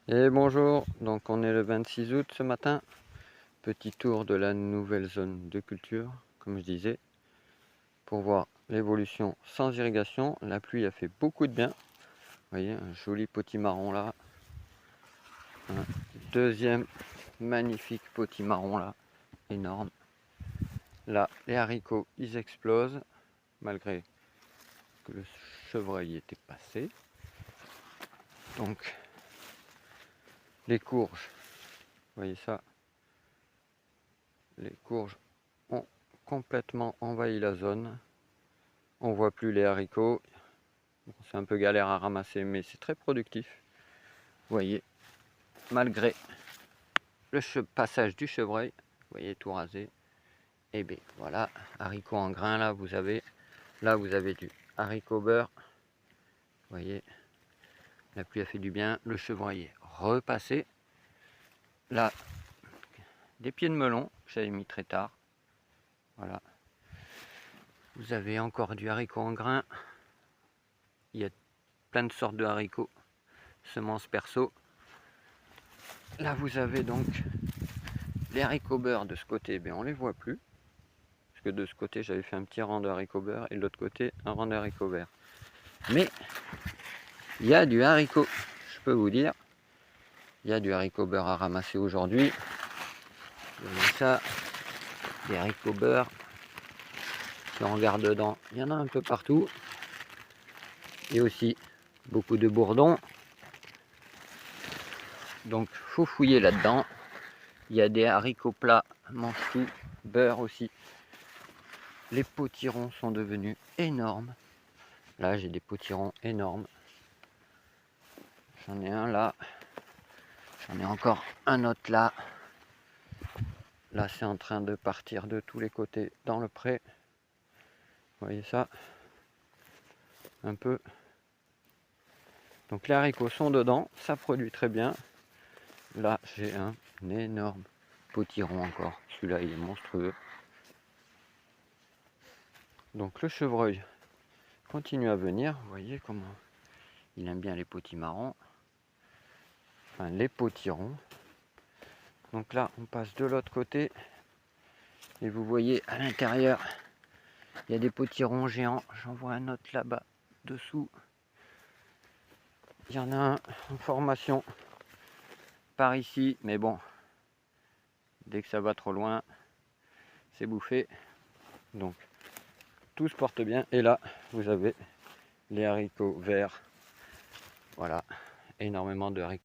Et bonjour, donc on est le 26 août ce matin, petit tour de la nouvelle zone de culture, comme je disais, pour voir l'évolution sans irrigation. La pluie a fait beaucoup de bien, vous voyez, un joli potimarron là, un deuxième magnifique potimarron là, énorme. Là, les haricots, ils explosent, malgré que le chevreuil était passé. Donc, les courges, vous voyez ça, les courges ont complètement envahi la zone. On voit plus les haricots. Bon, c'est un peu galère à ramasser, mais c'est très productif. Vous voyez, malgré le passage du chevreuil, vous voyez tout rasé. Et bien voilà, haricots en grains là, vous avez du haricot beurre. Vous voyez, la pluie a fait du bien. Le chevreuil est repassé. Là, des pieds de melon, j'avais mis très tard. Voilà. Vous avez encore du haricot en grains. Il y a plein de sortes de haricots, semences perso. Là, vous avez donc les haricots beurre de ce côté, ben on les voit plus. Parce que de ce côté, j'avais fait un petit rang de haricots beurre et de l'autre côté, un rang de haricots verts. Mais il y a du haricot, je peux vous dire. Il y a du haricot beurre à ramasser aujourd'hui. Vous voyez ça, des haricots beurre. Si on regarde dedans, il y en a un peu partout. Et aussi beaucoup de bourdons. Donc, faut fouiller là-dedans. Il y a des haricots plats, mange-tout, beurre aussi. Les potirons sont devenus énormes. Là, j'ai des potirons énormes. J'en ai un là. J'en ai encore un autre là. Là, c'est en train de partir de tous les côtés dans le pré. Vous voyez ça? Un peu. Donc les haricots sont dedans. Ça produit très bien. Là, j'ai un énorme potiron encore. Celui-là, il est monstrueux. Donc le chevreuil continue à venir. Vous voyez comment il aime bien les potimarrons. Enfin, les potirons. Donc là, on passe de l'autre côté. Et vous voyez à l'intérieur, il y a des potirons géants. J'en vois un autre là-bas, dessous. Il y en a un en formation par ici, mais bon, dès que ça va trop loin, c'est bouffé. Donc, tout se porte bien. Et là, vous avez les haricots verts. Voilà, énormément de haricots.